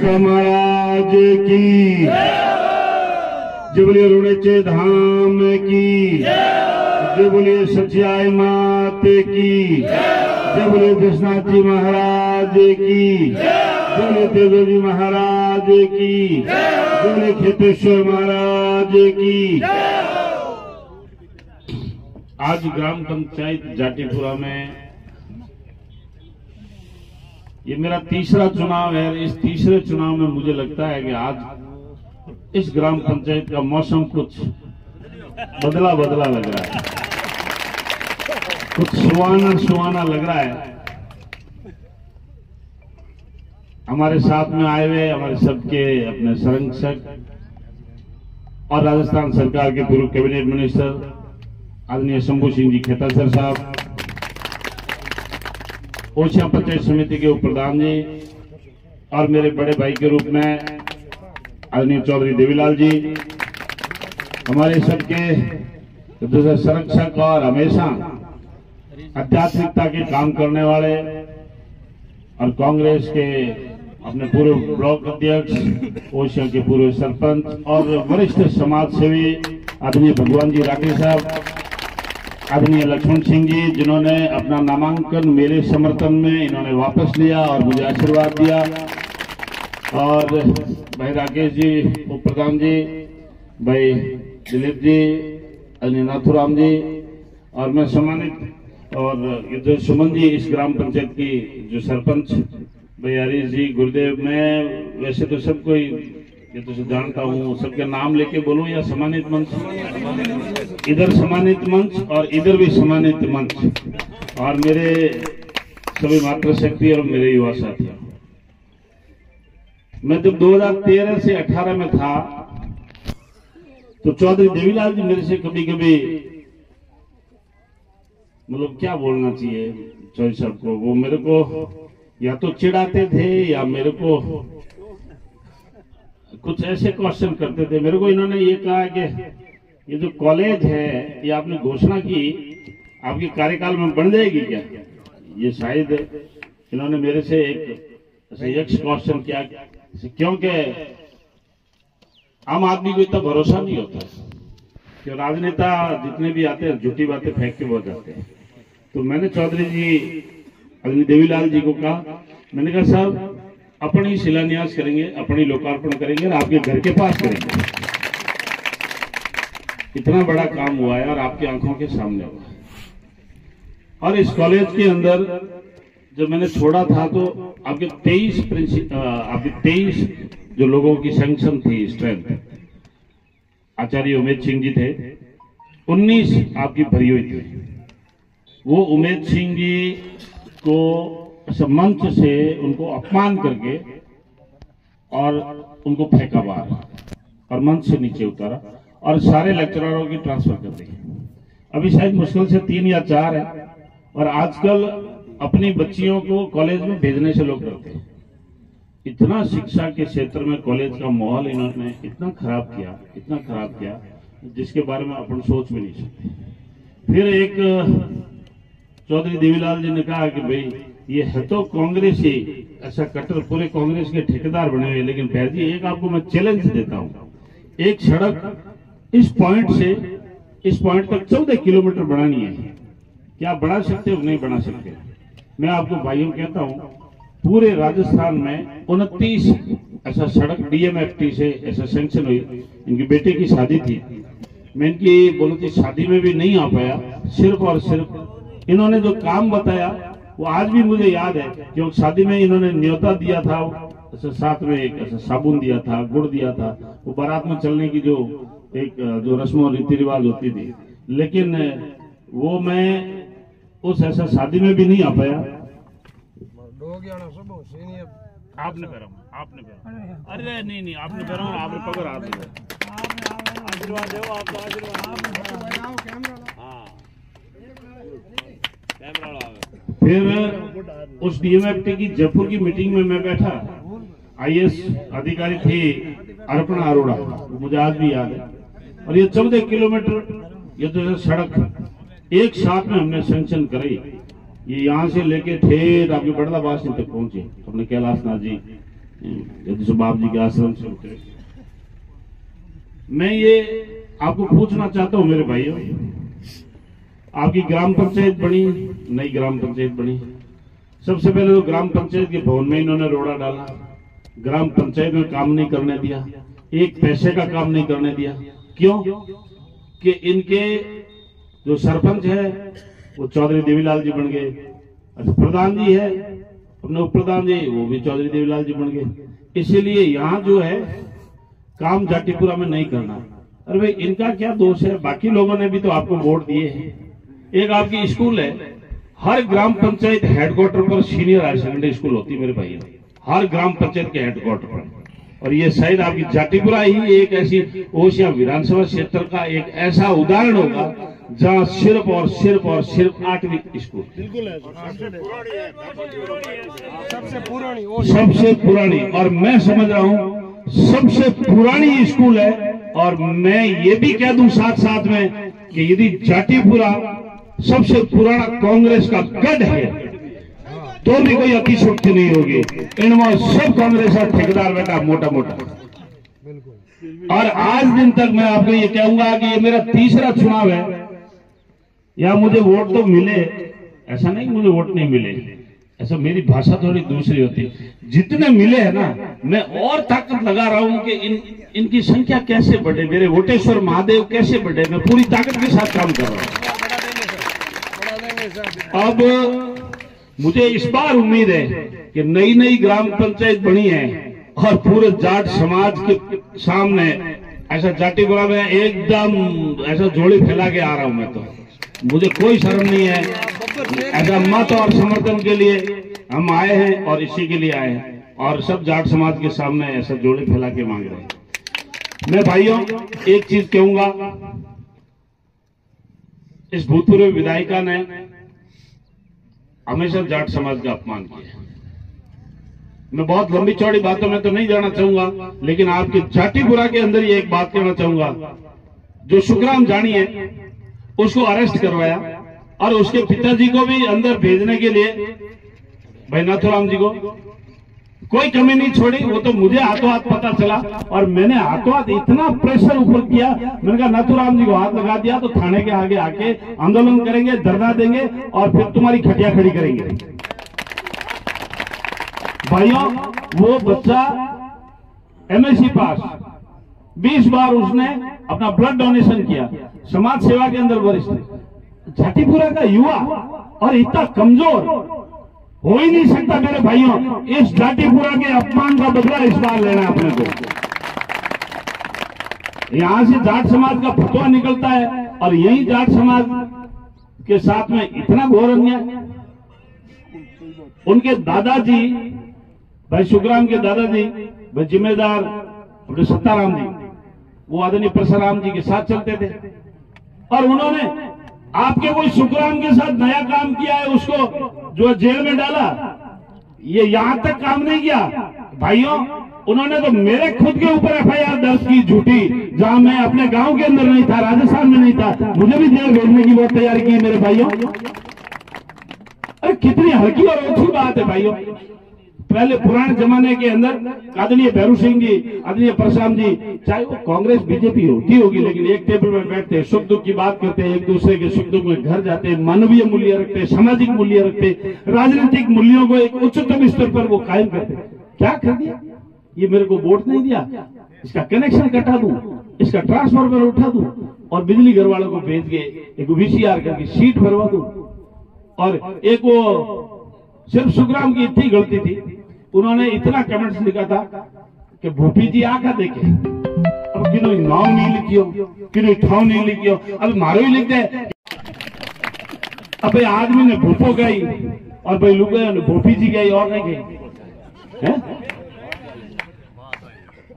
बसपा महाराज की, जय बोलिए रुणेचे धाम की, जय बोलिए सच्चाई मात की, जय बोलिए कृष्णाथ जी महाराज की, जय बोलिए देवदेव जी महाराज की, जय बोलिए खेतेश्वर महाराज की। आज ग्राम पंचायत जाटीपुरा में ये मेरा तीसरा चुनाव है। इस तीसरे चुनाव में मुझे लगता है कि आज इस ग्राम पंचायत का मौसम कुछ बदला बदला लग रहा है, कुछ सुहाना सुहाना लग रहा है। हमारे साथ में आए हुए हमारे सबके अपने संरक्षक और राजस्थान सरकार के पूर्व कैबिनेट मिनिस्टर आदरणीय शंभू सिंह जी खेतासर साहब, ओछा पंचायत समिति के उप प्रधान जी और मेरे बड़े भाई के रूप में आदरणीय चौधरी देवीलाल जी, हमारे सबके दूसरे संरक्षक और हमेशा आध्यात्मिकता के काम करने वाले और कांग्रेस के अपने पूर्व ब्लॉक अध्यक्ष, ओछा के पूर्व सरपंच और वरिष्ठ समाज सेवी आदरणीय भगवान जी राठी साहब, आदरणीय लक्ष्मण सिंह जी, जिन्होंने अपना नामांकन मेरे समर्थन में इन्होंने वापस लिया और मुझे आशीर्वाद दिया, और भाई राकेश जी उप प्रधान जी, भाई दिलीप जी, आदरणीय नाथुराम जी, और मैं सम्मानित और जो सुमन जी इस ग्राम पंचायत की जो सरपंच भाई हरीश जी, गुरुदेव, मैं वैसे तो सब कोई ये तो जानता हूँ, सबके नाम लेके बोलूं या सम्मानित मंच, इधर सम्मानित मंच और इधर भी सम्मानित मंच, और मेरे सभी मातृशक्ति और मेरे युवा साथियों। मैं जब 2013 से 18 में था तो चौधरी देवीलाल जी मेरे से कभी कभी मतलब क्या बोलना चाहिए चौधरी साहब को, वो मेरे को या तो चिढ़ाते थे या मेरे को कुछ ऐसे क्वेश्चन करते थे। मेरे को इन्होंने ये कहा कि ये जो कॉलेज है ये आपने घोषणा की, आपके कार्यकाल में बन जाएगी क्या? ये शायद इन्होंने मेरे से एक यक्ष क्वेश्चन किया, क्योंकि आम आदमी को इतना भरोसा नहीं होता कि राजनेता जितने भी आते हैं झूठी बातें फेंक के बहुत जाते हैं। तो मैंने चौधरी जी आदरणीय देवीलाल जी को कहा, मैंने कहा साहब अपन ही शिलान्यास करेंगे, अपन ही लोकार्पण करेंगे और आपके घर के पास करेंगे। इतना बड़ा काम हुआ है और आपकी आंखों के सामने हुआ है। और इस कॉलेज के अंदर जब मैंने छोड़ा था तो आपके 23 जो लोगों की सैंक्शन थी स्ट्रेंथ, आचार्य उमेद सिंह जी थे, 19 आपकी भरी हुई थी। वो उमेद सिंह जी को मंच से उनको अपमान करके और उनको फेंका बाहर और मंच से नीचे उतारा और सारे लेक्चररों की ट्रांसफर कर दी। अभी शायद मुश्किल से 3 या 4 है, और आजकल अपनी बच्चियों को कॉलेज में भेजने से लोग डरते हैं। इतना शिक्षा के क्षेत्र में कॉलेज का माहौल इन्होंने इतना खराब किया जिसके बारे में अपन सोच भी नहीं सकते। फिर एक चौधरी देवीलाल जी ने कहा कि भाई ये है तो कांग्रेस ही, ऐसा कट्टर पूरे कांग्रेस के ठेकेदार बने हुए, लेकिन भैया जी एक आपको मैं चैलेंज देता हूँ, एक सड़क इस पॉइंट से इस पॉइंट तक 14 किलोमीटर बढ़ानी है, क्या बढ़ा सकते हो? नहीं बढ़ा सकते। मैं आपको भाइयों कहता हूँ पूरे राजस्थान में 29 ऐसा सड़क डीएमएफटी से ऐसा सैंक्शन हुई। इनकी बेटे की शादी थी, मैं इनकी बोलो थी शादी में भी नहीं आ पाया, सिर्फ और सिर्फ इन्होंने जो काम बताया वो आज भी मुझे याद है। क्योंकि शादी में इन्होंने न्योता दिया था, ऐसे साथ में एक ऐसा साबुन दिया था, गुड़ दिया था, वो बारात में चलने की जो रस्म और रीति रिवाज होती थी, लेकिन वो मैं उस ऐसा शादी में भी नहीं आ पाया। आपने अरे नहीं आपने आपने पकड़ आशीर्वाद दो, आपका फिर उस डीएमएफटी की जयपुर की मीटिंग में मैं बैठा, आईएएस अधिकारी थी अर्पणा अरोड़ा, मुझे आज भी याद है। और ये 14 किलोमीटर ये तो सड़क एक साथ में हमने सैंक्शन कराई। ये यहाँ से लेके ठेठ आपके बड़ला बासी तक पहुंचे, अपने कैलाश नाथ जी यदि बाप जी के आश्रम से उतरे। मैं ये आपको पूछना चाहता हूं मेरे भाइयों, आपकी ग्राम पंचायत बनी, नई ग्राम पंचायत बनी। सबसे पहले तो ग्राम पंचायत के भवन में इन्होंने रोड़ा डाला, ग्राम पंचायत में काम नहीं करने दिया, एक पैसे का काम नहीं करने दिया। क्यों? कि इनके जो सरपंच है वो चौधरी देवीलाल जी बन गए, अच्छा प्रधान जी है अपने उप प्रधान जी वो भी चौधरी देवीलाल जी बन गए। इसीलिए यहाँ जो है काम जाटीपुरा में नहीं करना। अरे भाई इनका क्या दोष है? बाकी लोगों ने भी तो आपको वोट दिए हैं। एक आपकी स्कूल है, हर ग्राम पंचायत हेडक्वार्टर पर सीनियर हायर सेकेंडरी स्कूल होती है मेरे भाई, हर ग्राम पंचायत के हेडक्वार्टर पर। और ये शायद आपकी जाटीपुरा ही एक ऐसी ओसिया विधानसभा क्षेत्र का एक ऐसा उदाहरण होगा जहां सिर्फ और सिर्फ और सिर्फ 8वीं स्कूल सबसे पुरानी, और मैं समझ रहा हूं सबसे पुरानी स्कूल है। और मैं ये भी कह दूं साथ साथ में कि यदि जाटीपुरा सबसे पुराना कांग्रेस का गढ़ है तो भी कोई अतिशोक्ति नहीं होगी। इनमें सब कांग्रेस का ठेकेदार बैठा मोटा मोटा। और आज दिन तक मैं आपको ये कहूंगा कि ये मेरा तीसरा चुनाव है, या मुझे वोट तो मिले, ऐसा नहीं मुझे वोट नहीं मिले, ऐसा मेरी भाषा थोड़ी दूसरी होती। जितने मिले हैं ना, मैं और ताकत लगा रहा हूं कि इनकी संख्या कैसे बढ़े, मेरे वोटेश्वर महादेव कैसे बढ़े, मैं पूरी ताकत के साथ काम कर रहा हूं। अब मुझे इस बार उम्मीद है कि नई नई ग्राम पंचायत बनी है और पूरे जाट समाज के सामने ऐसा जाटीपुरा में एकदम ऐसा झोली फैला के आ रहा हूं मैं। तो मुझे कोई शर्म नहीं है, ऐसा मत और समर्थन के लिए हम आए हैं और इसी के लिए आए हैं और सब जाट समाज के सामने ऐसा जोड़े फैला के मांग रहे हैं। मैं भाइयों एक चीज कहूंगा, इस भूतपूर्व विधायिका ने हमेशा जाट समाज का अपमान किया। मैं बहुत लंबी चौड़ी बातों में तो नहीं जाना चाहूंगा, लेकिन आपके जाटीपुरा के अंदर ये एक बात कहना चाहूंगा। जो सुखराम जानी है उसको अरेस्ट करवाया और उसके पिताजी को भी अंदर भेजने के लिए भाई नाथूराम जी को कोई कमी नहीं छोड़ी। वो तो मुझे हाथों हाथ पता चला और मैंने हाथों हाथ इतना प्रेशर ऊपर किया, मैंने कहा नाथूराम जी को हाथ लगा दिया तो थाने के आगे आके आंदोलन करेंगे, धरना देंगे और फिर तुम्हारी खटिया खड़ी करेंगे। भाइयों वो बच्चा एमएससी पास, 20 बार उसने अपना ब्लड डोनेशन किया, समाज सेवा के अंदर वरिष्ठ। जाटीपुरा का युवा और इतना कमजोर हो ही नहीं सकता मेरे भाइयों। इस जाटीपुरा के अपमान का बदला इस बार लेना है अपने को। यहां से जाट समाज का फतवा निकलता है और यही जाट समाज के साथ में इतना घोर अन्याय। उनके दादाजी भाई सुखराम के दादाजी भाई जिम्मेदार अपने सत्ताराम जी, वो आदरणीय परशुराम जी के साथ चलते थे और उन्होंने आपके कोई सुखराम के साथ नया काम किया है उसको जो जेल में डाला, ये यहां तक काम नहीं किया भाइयों। उन्होंने तो मेरे खुद के ऊपर एफआईआर दर्ज की झूठी, जहां मैं अपने गांव के अंदर नहीं था, राजस्थान में नहीं था, मुझे भी जेल भेजने की बहुत तैयारी की मेरे भाइयों। अरे कितनी हल्की और ओछी बात है भाइयों। पहले पुराने जमाने के अंदर आदरणीय भैरू सिंह जी, आदरणीय परशुराम जी, चाहे वो कांग्रेस बीजेपी होती होगी, लेकिन एक टेबल में बैठते हैं, सुख दुख की बात करते हैं, एक दूसरे के सुख दुख में घर जाते हैं, मानवीय मूल्य रखते हैं, सामाजिक मूल्य रखते हैं, राजनीतिक मूल्यों को एक उच्चतम स्तर पर वो कायम करते हैं। क्या कर दिया? ये मेरे को वोट नहीं दिया, इसका कनेक्शन कटा दूं, इसका ट्रांसफार्मर उठा दूं और बिजली घर वालों को भेज के एक वीसीआर करके सीट भरवा दूं। और एक वो सिर्फ सुखराम की इतनी गलती थी, उन्होंने इतना कमेंट्स लिखा था कि भूपी जी आकर देखे, अब किन्हों नाम नहीं लिखियो, किन्हों ठाव नहीं लिखियो, अब मारो ही लिख दे। अब आदमी ने भूपो गई और भाई लोग भूपी जी गई और नहीं गई है?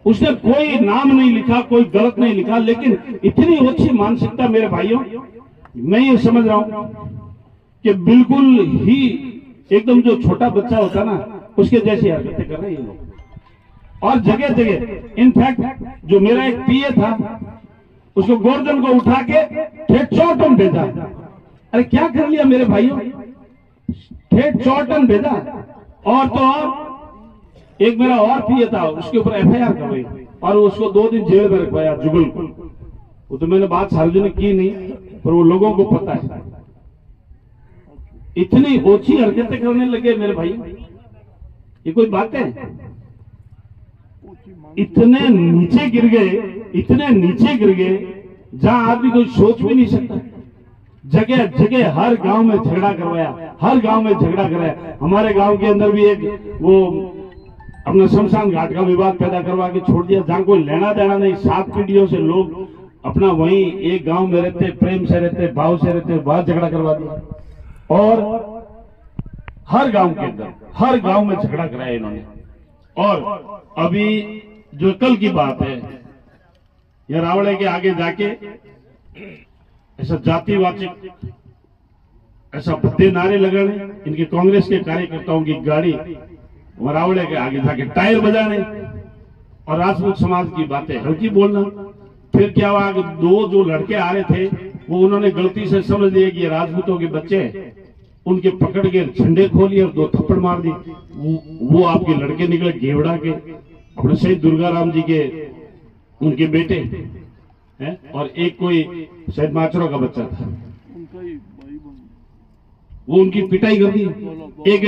उसने कोई नाम नहीं लिखा, कोई गलत नहीं लिखा, लेकिन इतनी अच्छी मानसिकता मेरे भाइयों, मैं ये समझ रहा हूं कि बिल्कुल ही एकदम जो छोटा बच्चा होता ना उसके जैसी हरकतें कर रहे हैं ये लोग। और जगह जगह इनफैक्ट जो मेरा एक पीए था उसको गोवर्धन को उठा के ठेठ चौटन भेजा। अरे क्या कर लिया मेरे भाइयों, ठेठ चौटन भेजा। और तो और एक मेरा और पिए था, उसके ऊपर एफआईआर करवाई और उसको 2 दिन जेल में रखवाया, जुगल को। वो तो मैंने बात सार्वजनिक की नहीं, पर वो लोगों को पता है। इतनी ओछी हरकतें करने लगे मेरे भाई, ये कोई बात है? इतने नीचे गिर गए जहां आदमी कोई सोच भी नहीं सकता। जगह जगह हर गांव में झगड़ा करवाया, हमारे गांव के अंदर भी एक वो अपना शमशान घाट का विवाद पैदा करवा के छोड़ दिया, जहां कोई लेना देना नहीं। 7 पीढ़ियों से लोग अपना वहीं एक गांव में रहते, प्रेम से रहते, भाव से रहते, वहां झगड़ा करवा दिया। और हर गांव के अंदर, हर गांव में झगड़ा कराया इन्होंने। और अभी जो कल की बात है, यह रावड़े के आगे जाके ऐसा जातिवाचक, ऐसा भद्दे नारे लगाने, इनके कांग्रेस के कार्यकर्ताओं की गाड़ी रावड़े के आगे जाके टायर बजाने और राजपूत समाज की बातें हल्की बोलना। फिर क्या हुआ कि 2 जो लड़के आ रहे थे, वो उन्होंने गलती से समझ लिया कि ये राजपूतों के बच्चे, उनके पकड़ के झंडे खोलिए और 2 थप्पड़ मार दी। वो आपके लड़के निकले घेवड़ा के, अपने शहीद दुर्गाराम जी के उनके बेटे हैं, और एक कोई शहीद माचरो का बच्चा था, वो उनकी पिटाई कर दी। एक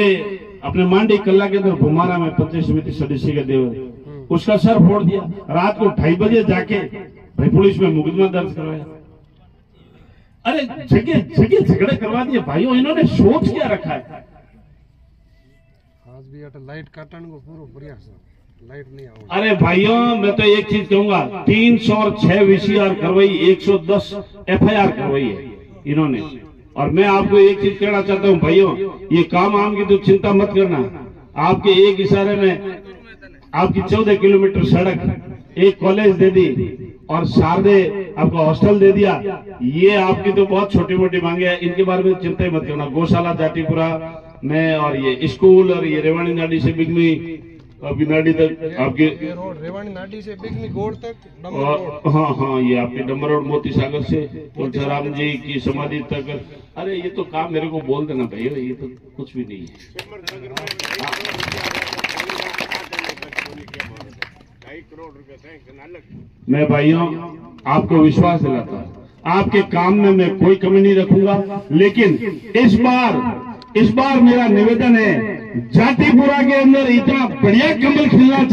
अपने मांडी कल्ला के अंदर भुमारा में पंचायत समिति सदस्य का देवर, उसका सर फोड़ दिया। रात को 2:30 बजे जाके भाई पुलिस में मुकदमा दर्ज करवाया। अरे जगह जगह झगड़े करवा दिए भाइयों, इन्होंने सोच क्या रखा है? आज भी लाइट काटने को पूरा प्रयास, लाइट नहीं आऊंगा। अरे भाइयों, मैं तो एक चीज कहूंगा, 306 VCR करवाई, 110 FIR करवाई है इन्होंने। और मैं आपको एक चीज कहना चाहता हूं भाइयों, ये काम आम की तो चिंता मत करना। आपके एक इशारे में आपकी 14 किलोमीटर सड़क, एक कॉलेज दे दी और शारदे आपको हॉस्टल दे दिया। ये आपकी तो बहुत छोटी मोटी मांगे हैं, इनके बारे में चिंता ही मत करना। गौशाला जाटीपुरा में, और ये स्कूल, और ये रेवाड़ी नाडी से बिगमी आपकी नाडी तक, आपके रेवाड़ी नाडी से बिगमी गोड़ तक, और हाँ, ये आपके डम्बर रोड मोती सागर से तुलसीराम जी की समाधि तक। अरे ये तो काम मेरे को बोल देना भैया, ये तो कुछ भी नहीं है। मैं भाइयों आपको विश्वास दिलाता हूं, आपके काम में मैं कोई कमी नहीं रखूंगा। लेकिन इस बार मेरा निवेदन है, जाटीपुरा के अंदर इतना बढ़िया कमल खिलना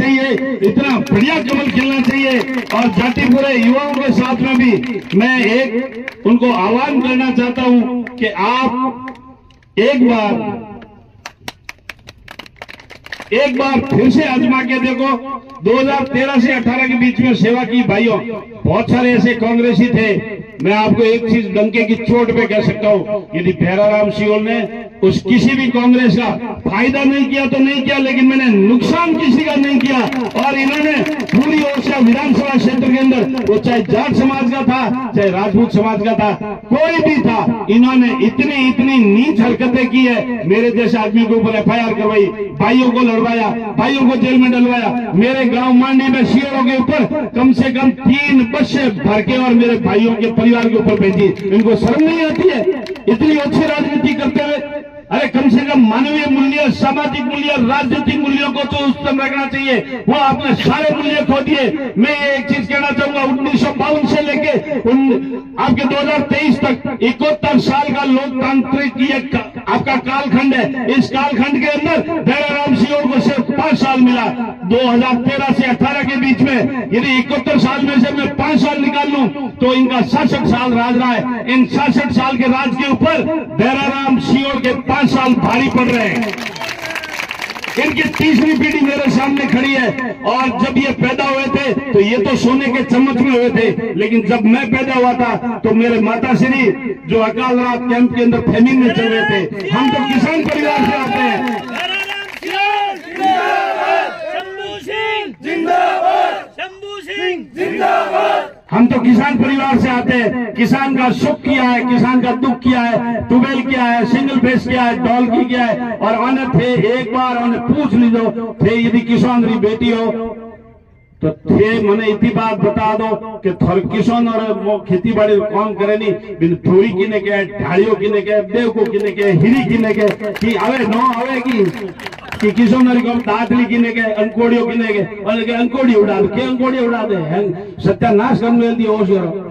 चाहिए, और जाटीपुरा युवाओं के साथ में भी मैं एक उनको आह्वान करना चाहता हूं कि आप एक बार फिर से आजमा के देखो। 2013 से 18 के बीच में सेवा की भाइयों, बहुत सारे ऐसे कांग्रेसी थे। मैं आपको एक चीज डंके की चोट पे कह सकता हूं, यदि भैराराम सियोल ने उस किसी भी कांग्रेस का फायदा नहीं किया तो नहीं किया, लेकिन मैंने नुकसान किसी का नहीं किया। और इन्होंने पूरी ओरछा विधानसभा क्षेत्र के अंदर, वो चाहे जाट समाज का था, चाहे राजपूत समाज का था, कोई भी था, इन्होंने इतनी नीच हरकतें की है। मेरे जैसे आदमी के ऊपर FIR करवाई, भाइयों को लड़वाया, भाइयों को जेल में डलवाया। मेरे गांव मांडी में सीओ के ऊपर कम से कम 3 बसें भर के और मेरे भाइयों के परिवार के ऊपर भेजी। इनको शर्म नहीं आती है इतनी अच्छी राजनीति करते हुए? अरे कम से कम मानवीय मूल्य, सामाजिक मूल्य, राजनीतिक मूल्यों को तो उत्तम रखना चाहिए। वो आपने सारे मूल्य खो दिए। मैं एक चीज कहना चाहूंगा, 1952 से लेके आपके 2023 तक 71 साल का लोकतांत्रिक आपका कालखंड है। इस कालखंड के अंदर भैराराम सियोल को सिर्फ 5 साल मिला। 2013 से 18 के बीच में यदि 71 साल में से मैं 5 साल निकाल लूं तो इनका 66 साल राज रहा है। इन 66 साल के राज के ऊपर भैराराम सियोल के 5 साल भारी पड़ रहे हैं। इनकी तीसरी पीढ़ी मेरे सामने खड़ी है, और जब ये पैदा हुए थे तो ये तो सोने के चम्मच में हुए थे, लेकिन जब मैं पैदा हुआ था तो मेरे माता श्री जो अकाल रात कैंप के अंदर फेमिन में चल रहे थे। हम तो किसान परिवार से आते हैं। हम तो किसान परिवार से आते हैं। किसान का सुख किया है, किसान का दुख किया है, ट्यूबवेल किया है, सिंगल फेस किया है, डॉल्की किया है। और आने थे एक बार उन्हें पूछ लीजो थे यदि किसान री बेटी हो तो थे मैंने इतनी बात बता दो कि थोर किसान और वो खेती बाड़ी काम करे नहीं, बिन थोड़ी किने के, ढाड़ियों किने के, देव को किने के, हिरी किने के, कि आवे न आवे की कि किशोर को दादली गिने के अंकोड़ियों गिने के और के अंकोड़ी उड़ा दे के अंकोड़ी उड़ा दे सत्यानाश करने दी होश करो।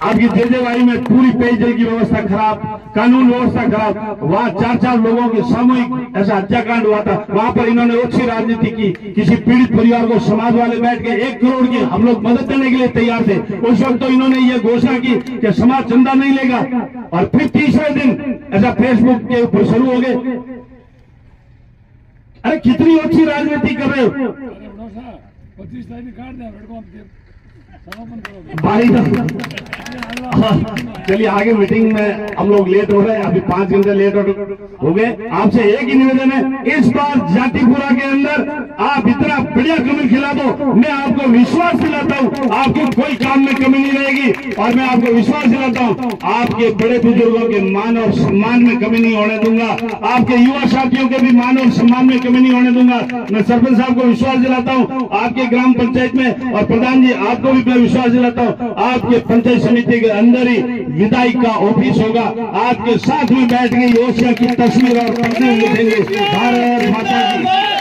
आपकी जेजेवाड़ी में पूरी पेयजल की व्यवस्था खराब, कानून व्यवस्था खराब, वहां 4-4 लोगों के सामूहिक ऐसा हत्याकांड हुआ था। वहां पर इन्होंने अच्छी राजनीति की, किसी पीड़ित परिवार को समाज वाले बैठ के 1 करोड़ की हम लोग मदद करने के लिए तैयार थे। उस वक्त तो इन्होंने ये घोषणा की कि समाज चंदा नहीं लेगा और फिर तीसरे दिन ऐसा फेसबुक के ऊपर शुरू हो गए। अरे कितनी अच्छी राजनीति कर रहे हो भाई। चलिए आगे मीटिंग में हम लोग लेट हो रहे हैं, अभी 5 घंटे लेट हो गए। आपसे एक ही निवेदन है, इस बार जाटीपुरा के अंदर आप इतना बढ़िया कमी खिला दो, मैं आपको विश्वास दिलाता हूँ आपको कोई काम में कमी नहीं रहेगी। और मैं आपको विश्वास दिलाता हूँ आपके बड़े बुजुर्गों के मान और सम्मान में कमी नहीं होने दूंगा, आपके युवा साथियों के भी मान और सम्मान में कमी नहीं होने दूंगा। मैं सरपंच साहब को विश्वास दिलाता हूँ आपके ग्राम पंचायत में, और प्रधान जी आपको भी मैं विश्वास दिलाता हूँ आपके पंचायत समिति के अंदर ही विधायक का ऑफिस होगा, आपके साथ में बैठ के योशिया की तस्वीर और तस्वीर लिखेंगे। भारत माता की